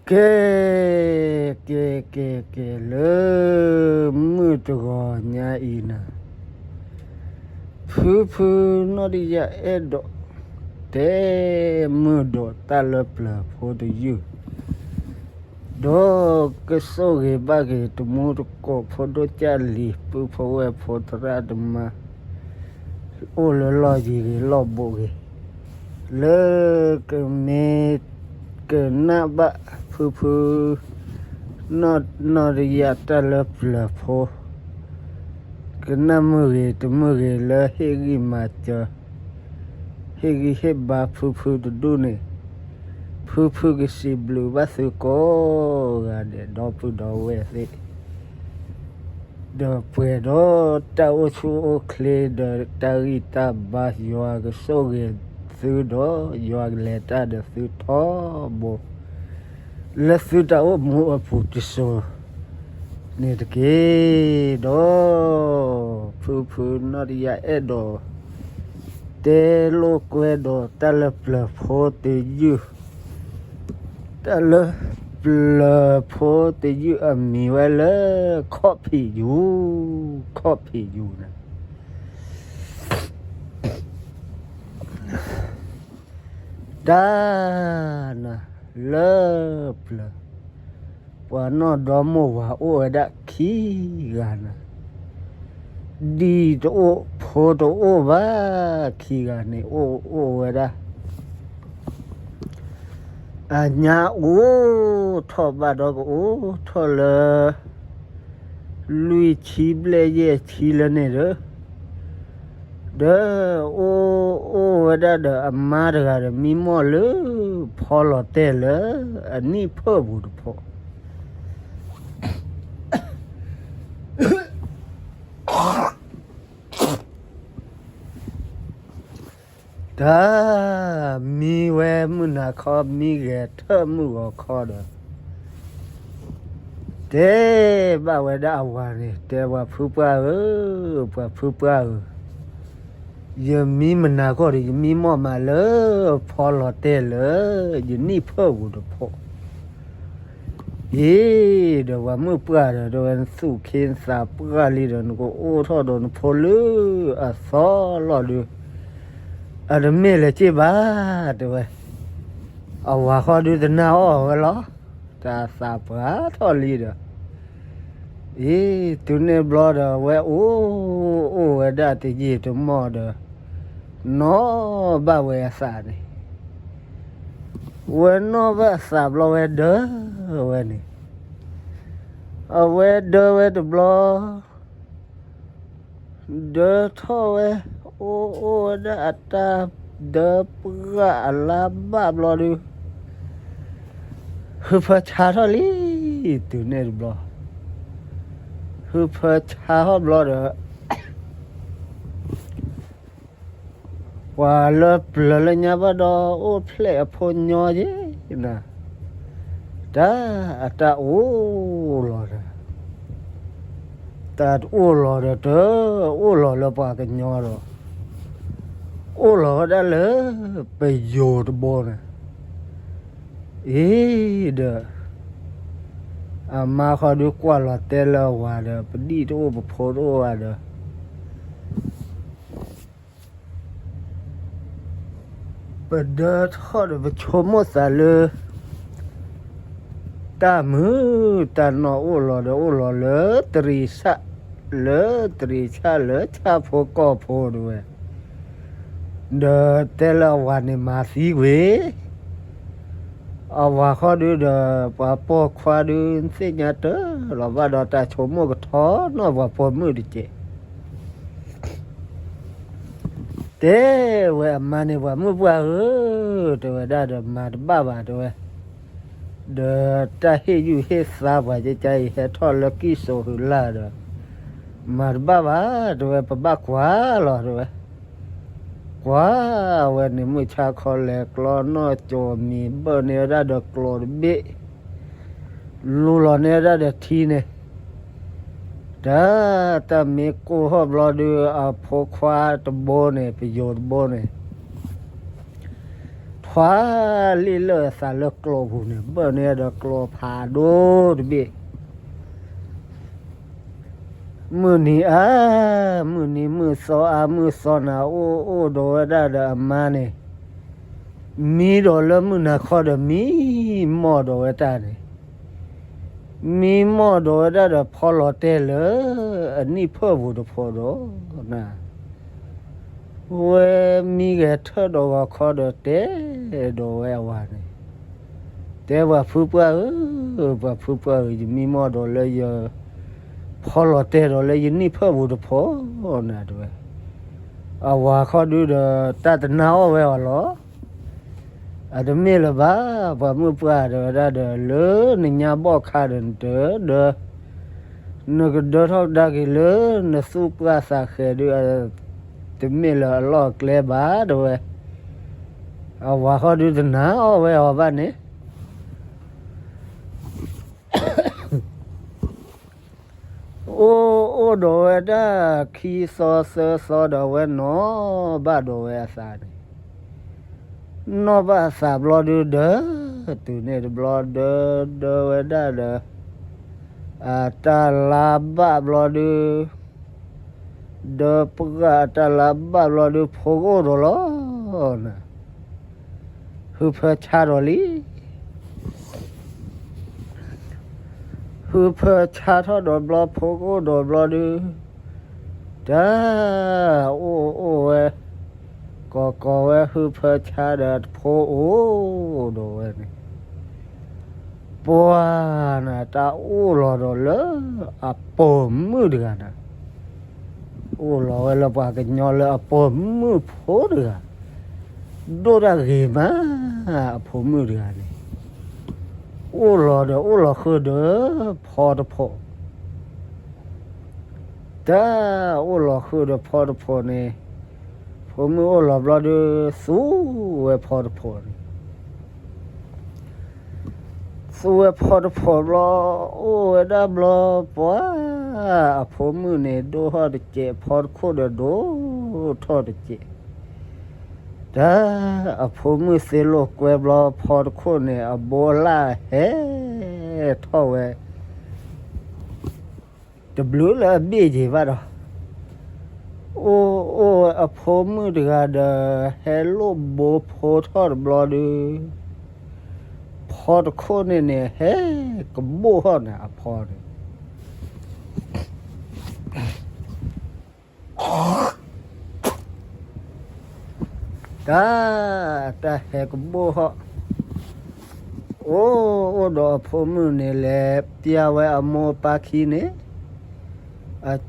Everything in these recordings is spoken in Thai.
เกเกเกเลยมือตัวเนี้ยอีน่ะฟูนอดียาเอดเตมือดตาลปลาพอดีอยู่ดอกโซเกบาเกตมูรโกพอดจาลีปูพอเวพอตราดมาโอลลอจีเกลอบโบเกเลิกเมกนาบะฟูนอดียาตาลปลาพอกนามือเกตมือเกลเฮกิมาจาเฮกิเฮบาฟูดูเนี่ยฟูque se blue va su co de dopo do we se do puedo ta o su o cle de ta rita ba yo que so que su do yo le ta de su to bo le su ta o mu o pu ti so ne de ke do fu no dia e do te lo que do ta le pla fo te you ta le pla pho te yu a mi wa le coffee yu na da na le pla wa no do mo wa o da ki ga na di to pho to o ba ki ga ne o wa da à nhà ô thọ bà đó ô thọ là lui chi ble ye chi là này đó đó ô đó đó amma đó mi mò lỡ phò lọ tè lỡ anh ni phơ bù được phò đó mi về muốn là khó mi ghé thơ mua khó đó thế bà về đã qua này thế bà phụ ba giờ mi mình là có đi mi mò mà lỡ phò lọ tè lỡ giờ ni phơ bù được phò ê đó bà mua ba đó anh su khen sa ba li đó nó có ô thọ đó nó phò lỡ à xó lọ được à đó mẹ là chế ba rồi à hoa hoa đưa từ nào ở đó ta sạp á thôi đi đó ý tụi này blo đó vậy ô đã thì gì tụi mò đó nó ba vậy sao này vậy nó ba sạp lo vậy đó vậy này à vậy đó vậy tụi blo đó thôi ô đã ta đỡ bữa làm bắp lo đi hư phật cha thôi đi từ này lo hư phật cha hết lo đó và lỡ nhà bà đó ô ple phun nhỏ chứ nè ta ô lo đó ta ô lo đó tớ ô lo là ba cái nhỏ rồi ô lò đã lỡ bây giờ đó bò nè ý đó à mà khó đi qua là tê lơ hòa đó đi đó bà phô đó hòa đó bà đó khó đó bà chô mô xà lơ ta mứ ta nó ô lò lỡ trì xa lỡ cha phô có phô rồi the tela wane ma si we awa kho du de pa po khwa du se nya te lo ba do ta cho mo ko tho no ba po mu di che te we ma ne wa mu ba te we da de ma de ba de de ta he yu he sa ba je chai he tho lo ki so hu la de ma ba de we pa ba kwa lo de quáวันนี้มือชาคอแหลกล้อนอโจมีเบอร์เนร่าเดกลอเบลูลอเนร่าเดทีเนี่ยแต่มีกูหอบรอดูพกควาตะโบเนี่ยประโยชน์โบเนี่ยท hoa li lơ sa lơ clo bu ne bơ ne da clo pha do de biมือนี้มือนี้มือซอมือซอนะโอ้ดอdaมาเนี่ยมีดอละมือนะขอดมีหมอดอตาเนี่ยมีหมอดอdaพอลอเตเลอันนี้เพิ่มบุตรพอดอนะเวมีแกเธอดอขอดเตดอวาเนี่ยแต่ว่าฟูปะว่าฟูปะมีหมอดอเลยเยอะพอลอเตรเลยยินนี่เพิ่มบุตรพอนะด้วยว่าเขาดูเดตัดหนาวไว้หรออาจจะมีละบ้าว่ามือปลาเดเลยนี่ยาบอกขาดเดนึกเดทอดากิเลยนึกสู้ปลาสักแค่ดูจะมีละลอกเลยบ้าด้วยว่าเขาดูหนาวไว้บ้านนี้โอ้ดอดาคีซอเซซอดอเวนอบาดอเวซานีนอบาซาบลอดูเดตูเนบลอเดเวดาเดตาลาบาบลอดูเดปกะตาลาบาบลอดูโพโกโดลอนะฮูเพชาโรลีคือเพอชาทอดบลอโพโกดบลอดูจ้าโอ้เวก็เวคือเพอชาดโพโอโดเวนี่ปัวนะตาโอ้ลอดเลอปอมมือเดือนะโอ้ลอเวลปากันยอเลอปอมมือโพเดือโดดาเกมาโพมือเดือนี่โอ้ลอคือเด้อพอตะพอจ้าโอ้ลอคือเด้อพอตะพอนี่ผมโอ้ลอบลอดูสู้เวพอตะพอนี่สู้เวพอตะพอลอโอ้ดาบลอปัวผมมือนี่ดูฮอดเจพอตะโคเด้อดูทอดเจจ้าผมมือเสโลกเวบลอพอตะโคเนี่ยโบลาเฮท่อเวจะบลูละบีจีว่าดอโอ้ผมมือเดือดเฮโลโบโพทอดบลอดูพอตะโคเนี่ยเฮก็โบฮอดนะพอเลยตาเฮก็โบฮอโอ้ดอผมมือเนี่ยแหละเปียไว้อโมปาคีเนี่ย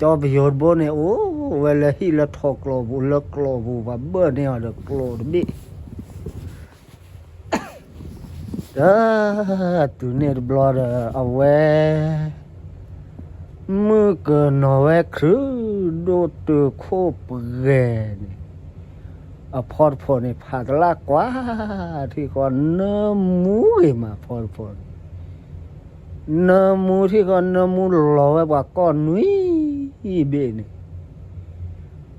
จอบยอดโบเนี่ยโอ้เวลาฮีละทอกโลบุละกโลบุว่าเบอร์เนี่ยละกโลดิตูเนี่ยบลอดเอาไว้มือก็นอไว้คือโดดโคปเกนี่พอนี่ผาตลากว่าที่ก่อนเนื้อหมูมาพอเนื้อหมูที่ก่อนเนื้อหมูหล่อไว้ว่าก้อนนุ้ยเบนี่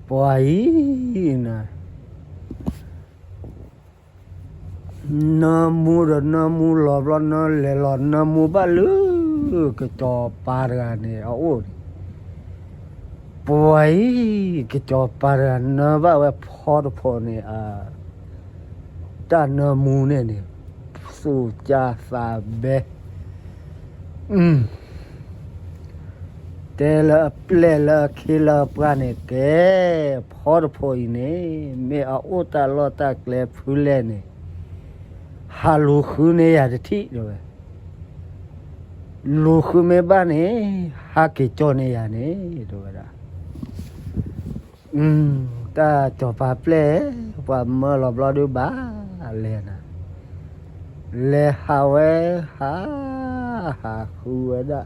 ปล่อยนะเนื้อหมูหล่อเนื้อเล่หล่อเนื้อหมูบ้าลือกระจอปาราเนี่ยโอ้ปล่อยกระจอปาราเนื้อว่าไว้พอเนี่ยจ้าเนื้อหมูเนี่ยสู้จ้าซาเบแต่ละเปลละคิลาปราเนี่ยแกพออีเนี่ยไม่เอาตาลอตาเกลฟูเลเนี่ยฮัลโหลคือเนี่ยยาที่ด้วยลูกคือไม่บ้านเนี่ยฮักกิจเนี่ยยาเนี่ยด้วยละตาจอปาเปลว่าเมื่อรอดูบ้าเลยนะเลฮาเวฮาคูดะ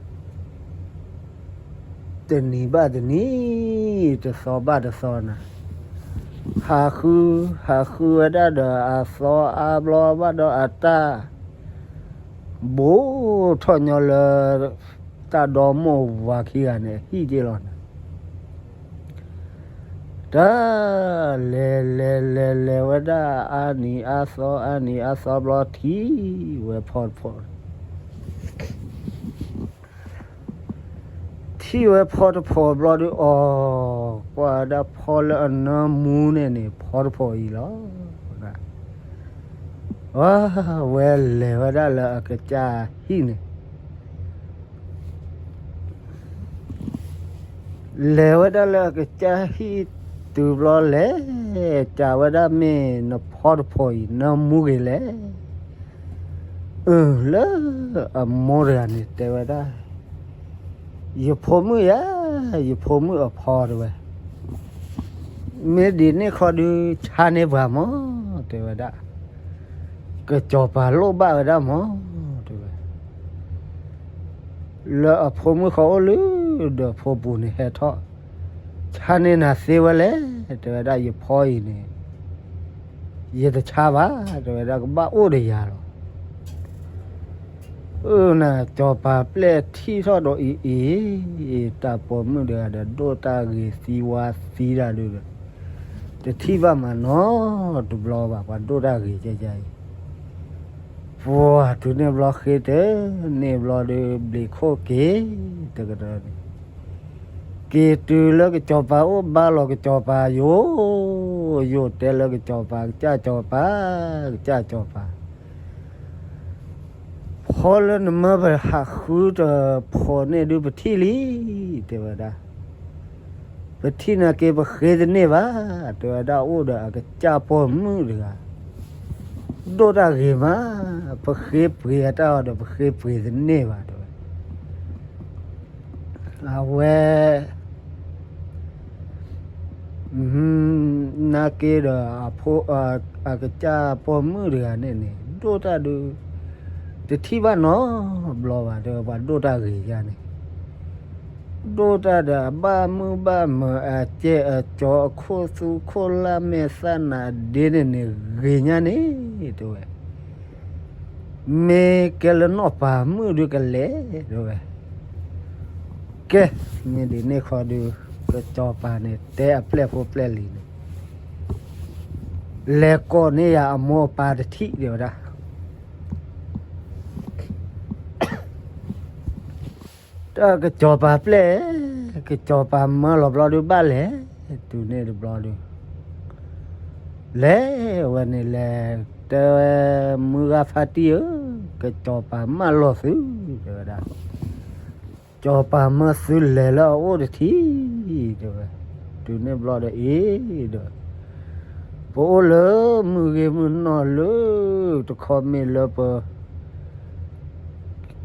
ตนี่บ้าตนี่จะสอบบ้าจะสอนนะฮาคูดะเดอสอบลอบ้าเดอตาโบทอนยอลตาดอมวาคีอันเนี่ยฮีเจลอน da le wada ani aso blo thi we phot thi we phot blo du kwa da phol na mu ne ne phot yi lo na wa we le wada la ka cha hi ne le wada la ka cha hi tu blo le cha wada me no phot yi na mu ge le le amor ya ne te wada ye phomu ya ye phomu a phot we me di ne kho du cha ne ba mo te wada ke cho pa lo ba da mo te we le a phomu kho lu de pho bu ne he tho cha ne na se wa le te wada ye pho yi ne ye de cha ba te wada ba o de ya lo na cho pa ple thi tho do ta po mu de da do ta ge si wa si da lu de thi ba ma no du blo ba do da ge ja ja Wow, tu ne blog kita, ne blog de beli koke, tu kata ni. Kita lagi coba, balo ke coba, yo te lagi coba, coba. Polen mabel hakut, pone du betili, tu ada. Betina ke berkhid ne ba, tu ada udah ke capom muda. Đô ra gì mà bậc khép kia tao được bậc khép kia thế này mà rồi à we na kia đó cái cha po mưa được này này đô ra được thì thi ba nó lo vào được và đô ra gì ra này đô ra đã ba mưa che cho khô su khô la mẹ san à đến này gì nha này rồi me cái là nó pa mưa được cái lẽ rồi cái me đi này khó được cái cho pa này té ple lì này lẽ con này à mua pa để thị điều đó đó cái cho pa ple cái cho pa mà lọp lọp được ba lẽ tu này được lọp được lẽวันนี้แหละแต่มือฟาติเอก็จอปามาลอซื้อเด้อดาจอปามาซื้อเลยแล้วโอ้เดทีเด้อดูเนี่ยบลอดเอเด้อโปเลมือเกมือนอเลตะคอมเมลป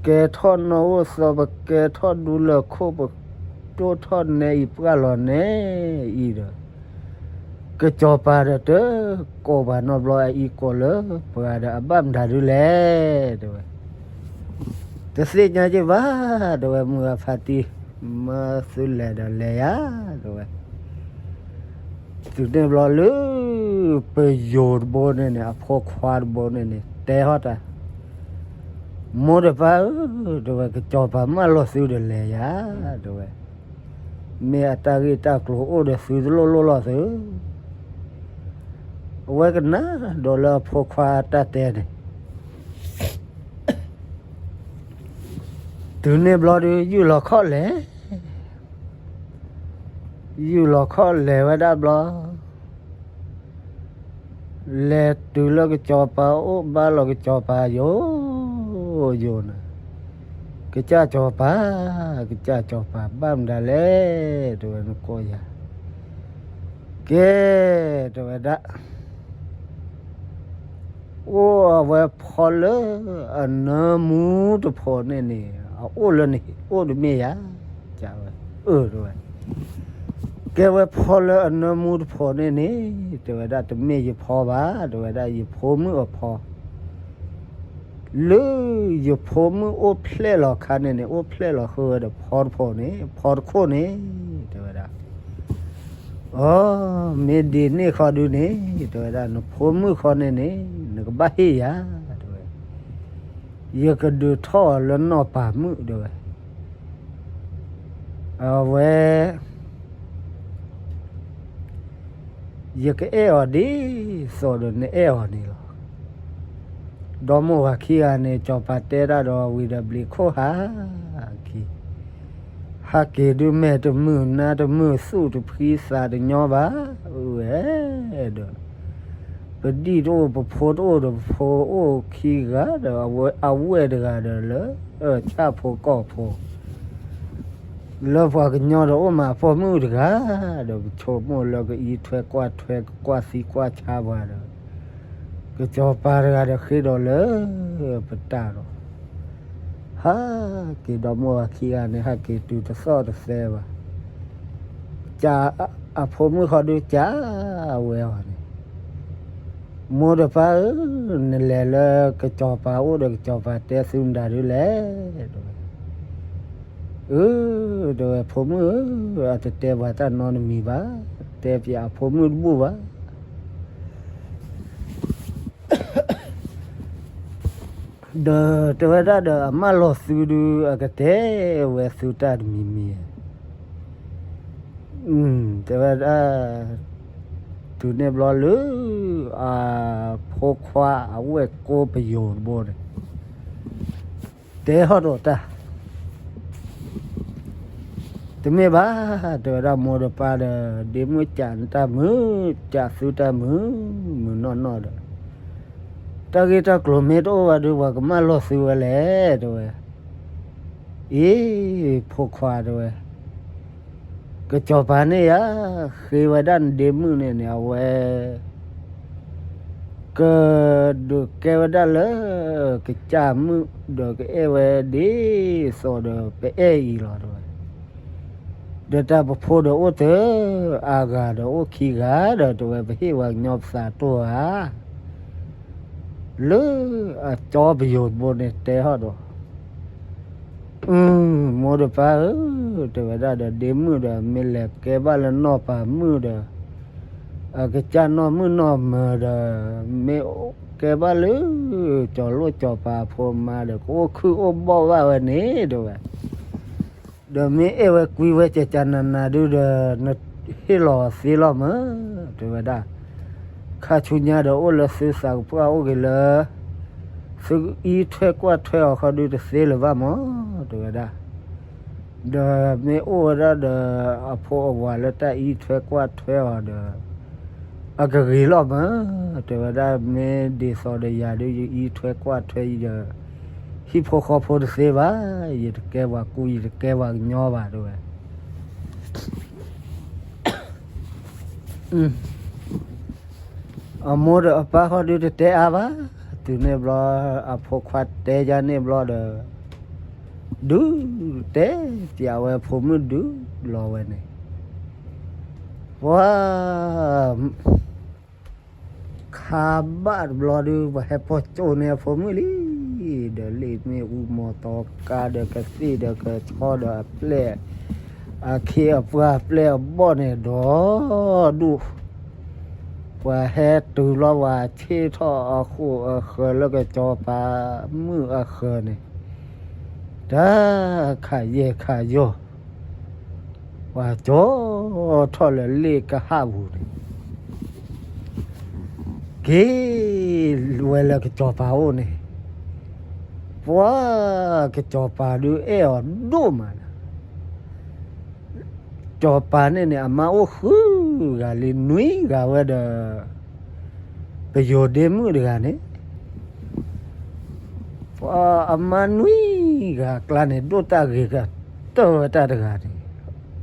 แกทอนโนสบแกทอนดูเลโคบโตทอนในอีปกาลอเนอีเด้อcái cho pa đó tớ cô bà nó lo ý cô lỡ bà đã bám đã đưa lẹ rồi tớ xí nhà chứ vá rồi mưa phát đi mà xứ lẹ đã lẹ á rồi từ đêm lo lỡ bây giờ bố này nè phô khoa bố này nè té hết à mua được phá rồi cái cho pa mà lo xứ được lẹ á rồi mẹ ta cái ta cố được xứ lo xứ vậy cái ná đồ là phô khoa ta tè này từ nay bao đi du lo khó lẽ vậy đã bao lẽ từ lo cái cho pa ô ba lo cái cho pa yo nè cái cha cho pa bám đã lẽ rồi nó coi à cái rồi đã ô vậy phò lỡ anh mua được phò này nè ô lên này ô được mấy á chả vậy rồi cái vậy phò lỡ anh mua được phò này nè rồi đã tụi mấy giờ phò bá rồi đã giờ phò mới ở phò lỡ giờ phò mới ô ple lọ khăn này nè ô ple lọ hơi được phò này phò khô này rồi đã mấy đi này khó được này rồi đã nó phò mới khó này nè nó có ba hi á rồi giờ cái đưa thọ lớn nó pa mự rồi về ye ke e o di so do ne e o ni lo do mo wa khi a ne cho pa te ra do wi da bli kho ha ki ha ke du me to mu na to mu su to phi sa de nyo ba u e do ba di do ba pho do pho o khi ga do a we de ga de le cha pho ko pho lo pho ke nyo do ma pho mu de ga do cho mo lo ke i thwe kwa si kwa cha ba do ke cho pa ga de khi do le pa ta do ha ke do mo khi ga ne ha ke tu to so to se ba cha a pho mu kho do cha we wa ne mo de pa ne le ke cho pa o de cho pa te sun da du le do pho mu a te ba ta no mi ba te pya pho mu bu ba de da de ma lo su du a ke te we su ta mi te da tu ne blo lu a pho khwa a we ko pe yo bo de te ho do ta te me ba de da mo de pa de mu chan ta mu cha su ta mu no de ta ge ta kilometer wa do wa ma lo su le do e pho khwa do cái cho bà này á khi mà đan đêm mưa này nè we cái được cái mà đan lỡ cái cha mưa được cái ewe đi so được cái e rồi được ta bảo phô được ô thế aga được ô khi gà được rồi phải hiểu rằng nhọp xả tua á lỡ cho bây giờ bọn này té hết rồi mo de pa te da da de mu da me le ke ba le no pa mu da a ke cha no mu no ma da me ke ba le cho lo cho pa pho ma de ko khu o bo wa we ne do da me e we kwi we cha cha na do da na he lo si lo ma te da kha chu nya da o le se sa pa o ke le su i thwe kwa thwe kho du de se le va mo do da de me o da de a pho wa le ta i thwe kwa thwe da a ga ri lo ma do da me de so de ya de i thwe kwa thwe de hi pho kho pho de se ba ye de ke wa ku ye de ke wa nyo ba do a mo de pa kho du de te a ba tu ne blo a pho khat te ja ne blo de du te tia we pho mu du lo we ne wa kha ba blo du ba he po cho ne pho mu li de le me u mo to ka de ka si de ka cho de ple a ke a pa ple bo ne do duว่าเฮ็ดตูละว่าที่ท่อคู่เคยแล้วก็จอปลามือเคยนี่ถ้าขายเยขายโยว่าจอท่อเลยเลกห้าบูนี่เกลวยแล้วก็จอปลาโอนี่ว่าก็จอปลาดูเออดูมันจอปลาเนี่ยมาโอ้คือกาลินุยกาว่าเดประโยชน์เดมือเดือนนี่อามานุยกากลานี่ดูตาเกกตัวตาเดือนนี่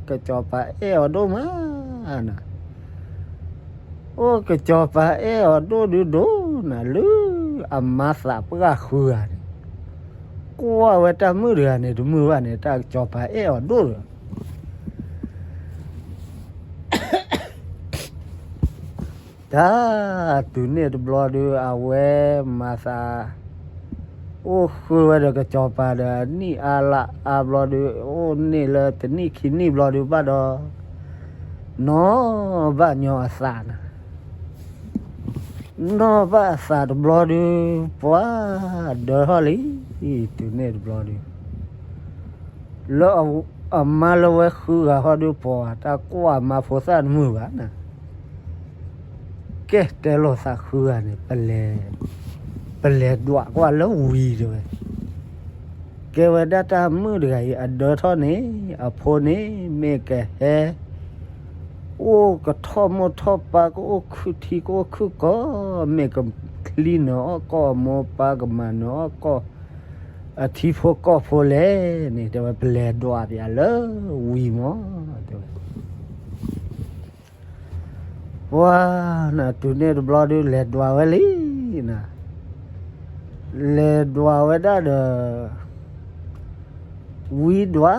ก็จอปลาเออดูมานะโอ้ก็จอปลาเออดูนะลืออามาสาปกาคือนี่กูว่าตามือเดือนนี่ดูมือว่านี่ตาจอปลาเออดูถ้าตัวเนี่ยบลอดูเอาไว้มาซาโอ้คือว่าเด็กจอปาเดนี่อาละอาบลอดูโอ้นี่เลยแต่นี่คิดนี่บลอดูบ้าดอน้อบ้านยอสานน้อบ้าสานบลอดูปัวเดอฮอลี่ตัวเนี่ยบลอดูแล้วเอามาแล้วไว้คือเขาดูปัวถ้ากว่ามาโฟสันมือบ้านนะ cái tê lô sa khưa này bần lệ đọa qua lâu quỳ rồi cái vậy đã ta mưa được ở đó thôi này ở phố này mấy cái hè ô cái thọ mò thọ ba cái ô khư thì có khư có mấy cái clean nó có mò ba cái mà nó có à thì phố có phố lệ này để mà bần lệ đọa thì lỡ quỳ mò wah na tu ne blo du le dwa we li na le dwa we da de wi dwa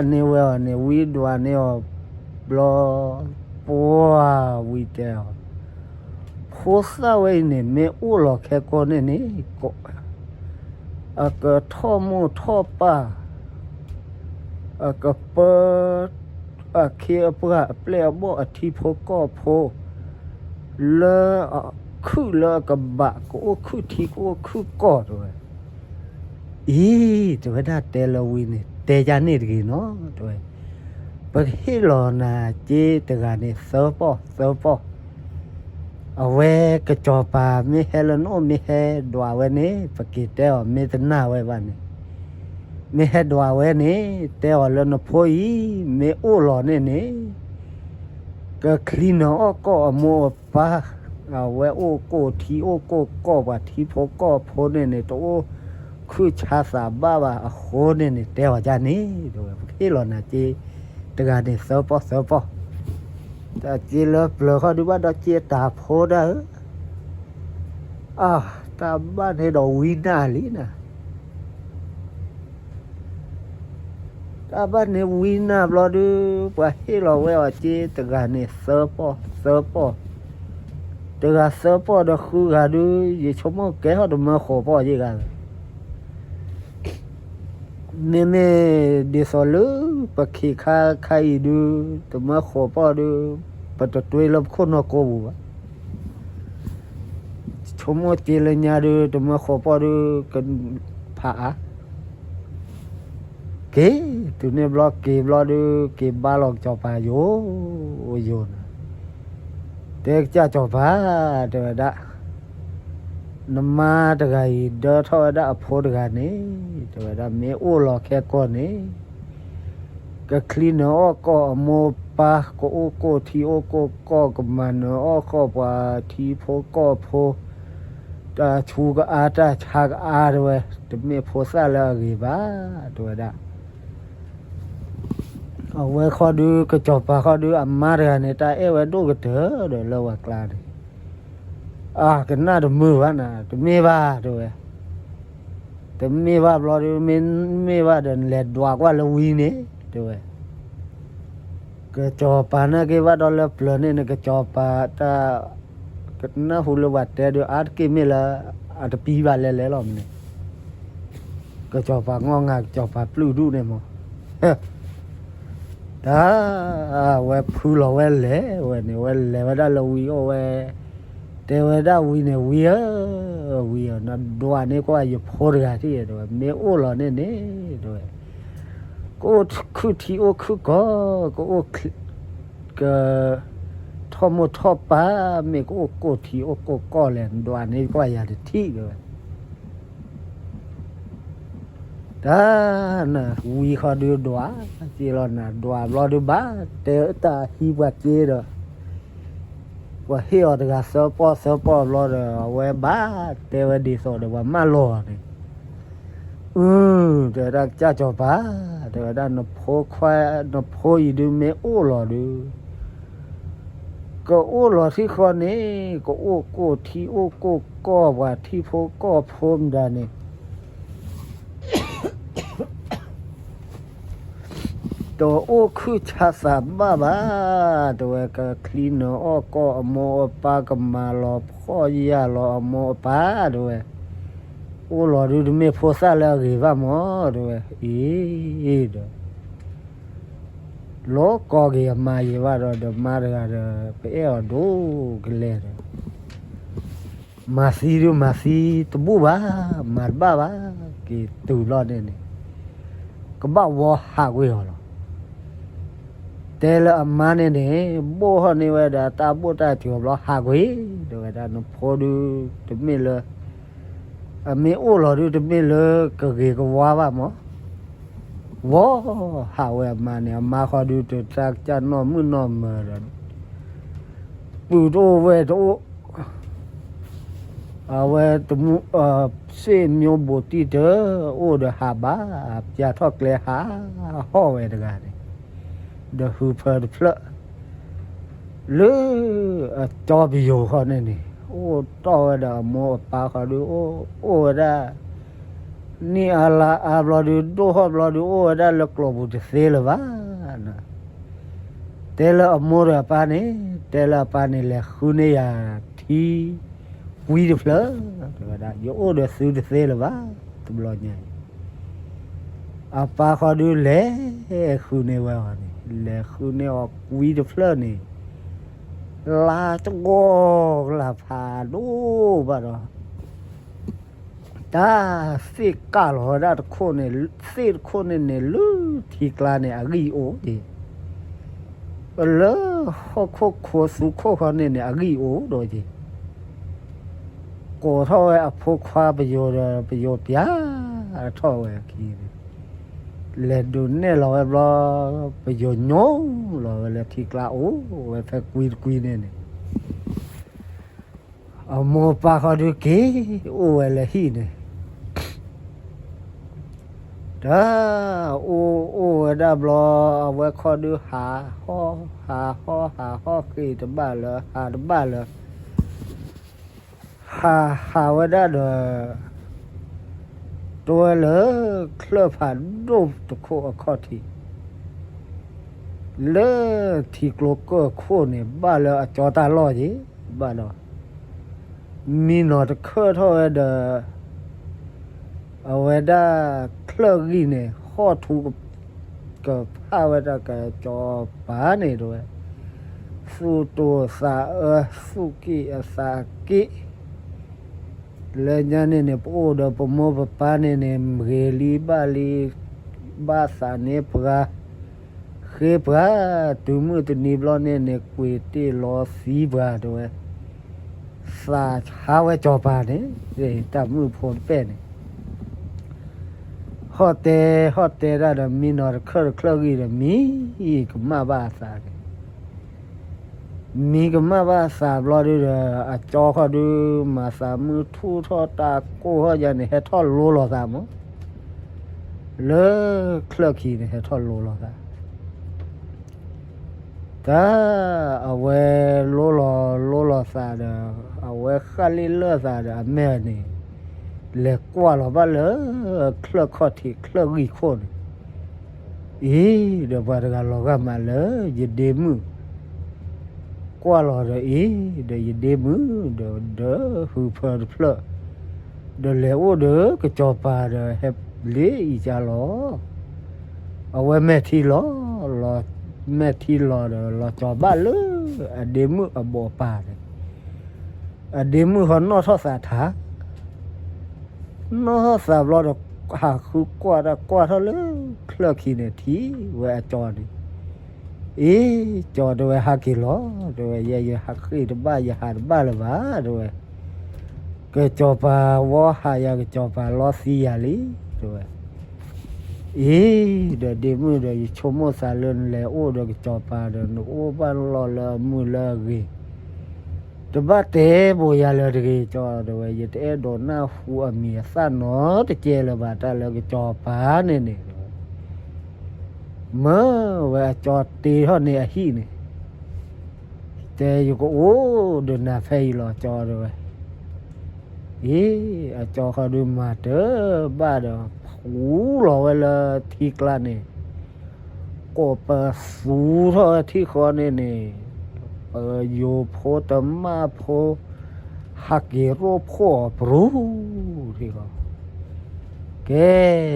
ne wi dwa ne blo po wi te ho sa we ne me u lo khe ko ne ni ko a ka tho mo tho pa a ka pa a khe pa ple bo a thi pho ko pho lơ khư lơ cái bạ của khư thì của khư cỏ rồi ý rồi đã tê là win này tê ra này thì nó rồi bởi khi lo là chỉ từ cái này sơ po ở về cái trò bà mi hay là nó mi hay đùa về này phải kỹ teo mi tên nào về bạn này mi hay đùa về này teo là nó phơi mi ô lò này này cái clean nó có mua pa à vậy ô cô thì ô cô và thì phố này tổ cứ cha sa ba hồ này đeo ra này rồi cái lo là chỉ từ cái này sơ po ta chỉ lớp họ đi bắt đó chia tạp phố đó à ta bắt hay đồ wina lý nè ta bắt này wina lo đi và hay lo vậy chỉ từ cái này sơ po từ cái sơ po đó khu cái đi gì chỗ mà cái họ đồ mà khổ po gì cả nên đi xóa lứa và khi khai đi đồ mà khổ po đi và tụi tôi làm khôn nó cố bù chỗ mà chỉ là nhà đi đồ mà khổ po đi cần phá cái tụi này blog đi cái ba log cho bà vô thế cha cho bà rồi đã nằm mà được cái đó thôi đã phô được cái này rồi đã mấy ô lò khe con này cái clean nó có mua ba có thì có cái mà nó có và thì phô ta chú cái ta cha cái rồi thì mấy phô sa là cái bà rồi đã ở vậy khó đưa cái chọp và khó đưa mà rồi này ta ấy vậy đâu cái thứ rồi lâu hoặc là à cái nào được mưa vậy nè tụi mê ba rồi tụi mê ba lo đi mê ba đền lẹt đọa qua lâu uy nè rồi cái chọp và nó cái vad đó là plane này cái chọp và ta cái nó hulu vật thế được ăn cái mê là ăn cái pi ba lẹ lắm này cái chọp và ngon ngạc chọp và blue du này mà đó về phu lo về lẽ về đó là uy về thế về đó uy này uy nó đua này có ai phô ra thì rồi mấy ô lo này rồi có cứ thì ô cứ có cái thọ một thọ ba mấy có thì ô có lên đua này có ai thì rồi đó nè uy khó đưa đóa chỉ là nè đóa lo đưa bá để ta hi vật gì rồi và hiểu được cái sơ po lo rồi về bá để về đi rồi để vào mà lo này để ra cha cho bá để ra nó phô khoai nó phô gì đưa mấy ô lo đưa có ô lo thì khó này có ô thì ô có và thì phô có phôm ra nàyตัวโอ้คือชาสาบ้าตัวก็คลีนโอ้ก็โมปาก็มารอพ่อยารอโมปาด้วยโอ้รอดูไม่พอซาแล้วกี่ว่าหมอด้วยด้วยโลก็กี่มาอยู่ว่าเราเดี๋ยวมาเดี๋ยวไปดูกันเลยมาซีตัวบูบ้ามาบ้ากี่ตัวรอดเนี่ยก็บ้าว่าหาไว้หรอ แต่ละมาเนี่ยโบฮอนี่ว่าดาตาโบตาที่ว่าหากเว้เดี๋ยวดานุพอดูตะเมลมีโอหลอดูตะเมลก็เกก็ว่าว่ามั้งว้าหาเวมาเนี่ยมาขอดูตัวจากจานนอมือนอมาแล้วปูโตเวโตเอาเวตมุเส้นโยบตีเดอโอเดหาบาจาทอกเลหาห่อเวดกันเดฮูเพอร์เพลหรือจอบิโยเขาเนี่ยโอ้ต่อเดอโมปาเขาดูโอ้ดานี่อะไรบลอดูดูฮอบลอดูโอ้ดาลกลบุตรเซลวานะเตลอโมระปานี่เตลอปานี่แหละคุเนียทีวีดเพลดาโยโอเดสูดเซลวาตุบลอเนี่ยอาปาเขาดูเลคุเนวานี่เลคุเนอวีดเพลนี่ลาตโกลาพาดูบาดตาสิกาลอดาโคเนสิโคเนเนลูทีกลาเนอกีโอดิเลฮอโคโคสุโคขอเนเนอกีโอโดจิโกทออภควาประโยชน์ปยาทอเวคีเลดูเนลอรอประโยชน์โนลอเลทีกลาโอเวฟกุยเนเนเอาโมปาเขาดูเกโอเวลฮีเนดาโอดาบลอเอาไว้ขอดูหาคือตบ้าเหรอหาตบ้าเหรอหาว่าได้ตัวเหรอเคลือบผ่านรูปตะโคข้อที่เลอที่กลกก็โคเนี่ยบ้าเหรอจอตาลอจีบ้าเหรอมีหนอตะเคอเท่าเดอเอาไว้ได้เคลือบกี่เนี่ยข้อถูกกับผ้าไว้ได้กับจอป้าเนี่ยด้วยสู้ตัวสาสุกิสากิเลญาเนี่ยโอ้เดปโมปปาเนี่ยเรลีบาลีบาสาเนี่ยปราเคปราตุมือตุนีบลอเนี่ยกุยตีลอสีบราด้วยสาหาไว้จอปาเนี่ยตามือพนเป็นฮอเตระดมีนอร์เคลกีระมีกมาบาสามีก็มาว่าสาบรอดูจอเขาดูมาสามือทูทอตาโก้เขาอย่างนี้ให้ทอดโลหล่อสามเลเคลือขี้เนี่ยให้ทอดโลหล่อสาแต่เอาไว้โลหล่อสาเด้อเอาไว้ข้าลิเลอสาเด้อแม่นี่เล็กกว่าหรอบ้าเลยเคลือข้อที่เคลือกี่คนเดี๋ยวพอจะกันเราก็มาเลยจะเดมือกว่าหรอเดี๋ยวเดมือเดี๋ยวหูเพลเพลเดี๋ยวเลวเดี๋ยวก็จอปาเดี๋ยวเฮ็บเลี้ยจ่าหรอเอาไว้แม่ที่หรอแม่ที่หรอเดี๋ยวเราจอบ้านเลยเดมือบ่ปาเลยเดมือเขานอทอสาถานอสาบรอเดี๋ยวหาคือกว่าเท่าเลยเคลือขี้เนี่ยทีไว้จอนี่จอด้วยฮักกิโลด้วยยฮักขี้ดบ้ายหาดบ้าละบ้าด้วยก็จอปาวอหายก็จอปาลอสียาลีด้วยเดี๋ยวเดมือเดี๋ยวชมสาเลนแล้วโอ้เดี๋ยวจอปาเดี๋ยวโอ้บ้านรอละมือละกีดบ้าเตะโบยาเลยกีจอด้วยยเตะโดนหน้าหัวเมียสั้นเนาะตะเจละบาตาแล้วก็จอปาเนี่ยเมื่อว่าจอดตีเท่านี้ฮีนี่แต่อยู่ก็โอ้เดินหน้าไฟรอจอด้วยจอเขาดูมาเด้อบ้าเด้อหูรอเวลาที่กลางนี่ก็เปิดสูเท่าที่คอนี่โยโพตมาโพฮักเกโรโพปรูที่เขาแก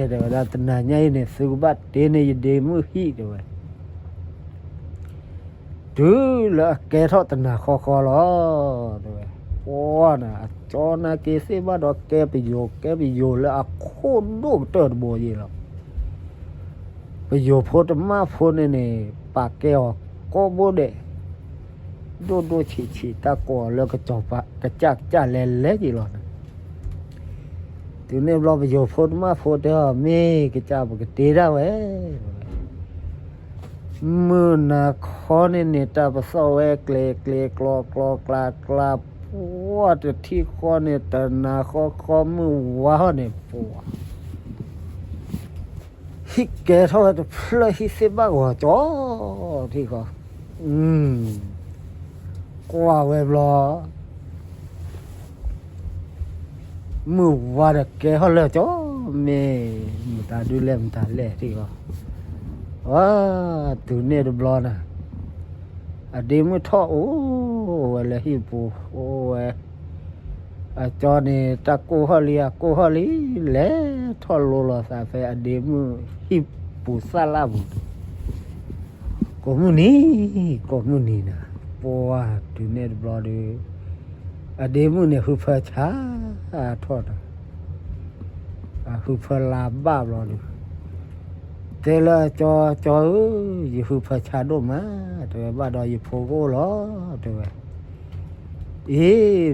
เดี๋ยวเราตนาใหญ่เนี่ยสุบัติเดนยเดมือฮีด้วยดูละแกทอดตนาคอล้อด้วยโอ้น่ะจอนาเกเซบ้าดอกแกไปโยแล้วโคตรลูกเติร์ดโบยีหรอก โยโพดมาโพเนี่ยปากแก้วก็บ่ได้ดูฉีตะกัวแล้วก็จอบปะกระจักจ้าแลจีหรอนะตัวเนี่ยเราไปโยโพดมาโพเด้อเมกระจับกระตีได้เว้ยมือนาคอเนี่ยตาปะเศร้าเวกเลกลอกลาว่าแต่ที่คอเนี่ยแต่นาคอมือว้าเนี่ยปวดฮิแกเท่าไหร่เพลฮิเสบ้าหัวจ้อที่ก็กว่าเว็บล้อมือว่าแต่แกเขาเลยจ้อเมมือตาดูเล่มตาเล่ที่ก็ว้าตัวเนี่ยดูบล้อนะอดีมือท่อโอ้เวลาฮิปูโอ้เวจอนี่ตะกูฮอลีแหละท่อโลลอซาเฟอดีมือฮิปูซาลาบุก็มือนี่นะปัวตัวเนี่ยดูบล้อดูอดีมือเนี่ยหุบช้าทอดหุบลาบ้าบล้อดูเจละจออยู่หุบช้าดูมาตัวบ้าดอยู่โพโก้ล้อตัวเ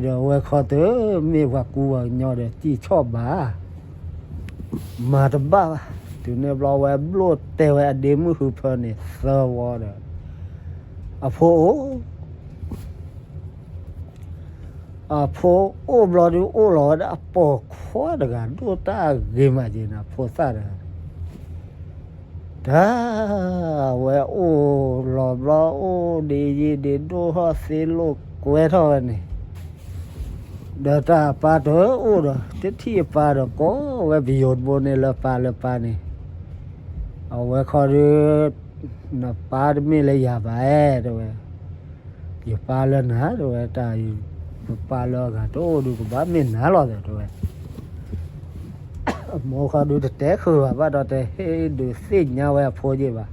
ดี๋ยวไว้ขอเถอะมีว่ากูnhỏเดี๋ยวจีชอบมาตบ้าตัวเนี่ยบล้อไว้บลูดเตะไว้อดีมือหุบเนี่ยเซอร์วอร์เด้อโพโอ้บลอดูโอ้หลอดปอกขวาดกันดูตาเกมาจีนะโพซาดถ้าเวโอ้หลอบลอโอ้ดีดูฮอสิลูกเวทอนี่เดตาปาเถอโอ้ดที่ปาดก็เวบิโยดบนนี่ละปานี่เอาไว้ขอดูนะปาดมีเลยอย่าไปด้วยอย่าปาเลยนะด้วยตาปาลอกาโตดูกบ้ามีนาลอเด้อด้วยโมคาดูแต่คือว่าดอแต่เฮดูสิญาเวโพจิบา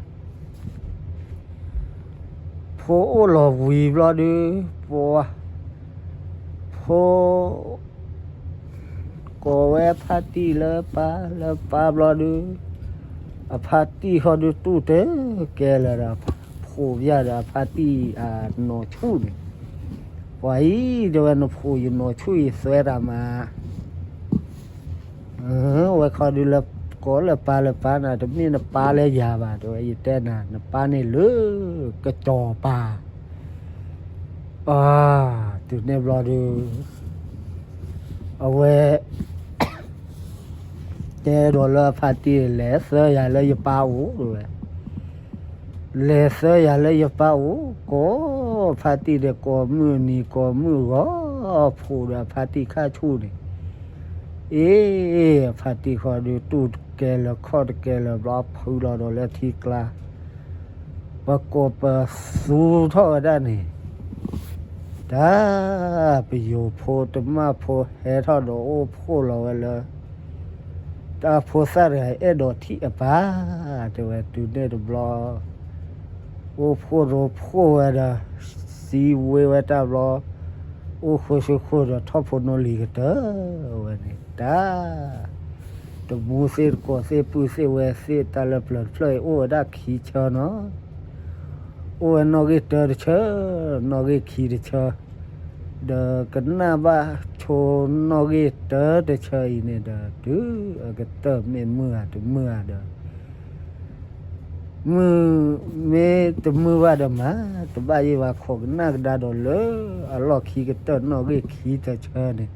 โพโอลอวีบลอดูโพโกเวพาติเลปาบลอดูอพาติฮอดูตุเตแกลราโพยาดาพาติโนชูนไว้เดี๋ยวเราพูดโนช่วยสวยรามาไว้ขอดูแลก็เลยปานะแต่นี่นะปลาเลยยาบาด้วยอีแต่นะปลานี่เลือกระจอปลาจุดนี้รอดูเอาไว้เจอโดนเลยพาตีเลเซอร์อย่าเลยปลาอูด้วยเลเซอร์อย่าเลยปลาอูก็พาตีเด็กก็มือนี่ก็มือก็พูดพาตีข้าชูนี่พาตีขอดูตูดแกละข้อแกละรอบพูดเราแล้วทีกลาประกอบสู้เท่าได้นี่ถ้าไปอยู่โพตมาโพเฮท่าโดโอโพเราเลยถ้าโพสระเอโดที่ป้าตัวตูเนตบลอโอโพโรโพเวดาซีเวตาบลอโอโคชโคดท็อปโพโนลีกเตอวันนี้ตาตัวมูเซอร์ก็เซปูเซเวเซตาลพลฟลอยโอดักขีชเนาะโอนอกิเตอร์ชนอกิขีเชเดกันนาบาโชนอกิเตอร์เดชอินเดดูก็เตอร์เมื่อเดมือเมตมือว่าดมาตบายว่าขอกนักดาดเลยอลอขีก็เตอร์นอกิขีเตเชเนี่ย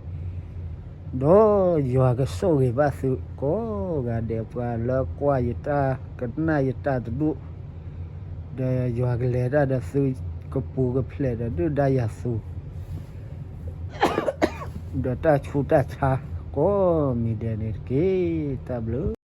โดยว่าก็โซเกบาสุก็กาเดปาละกว่ายตากันนายตาตดุเดยว่าก็เลดาดสุก็ปูก็เพลดดูดายาสุเดตาชูตาชาก็มีเดเนเกตาบลู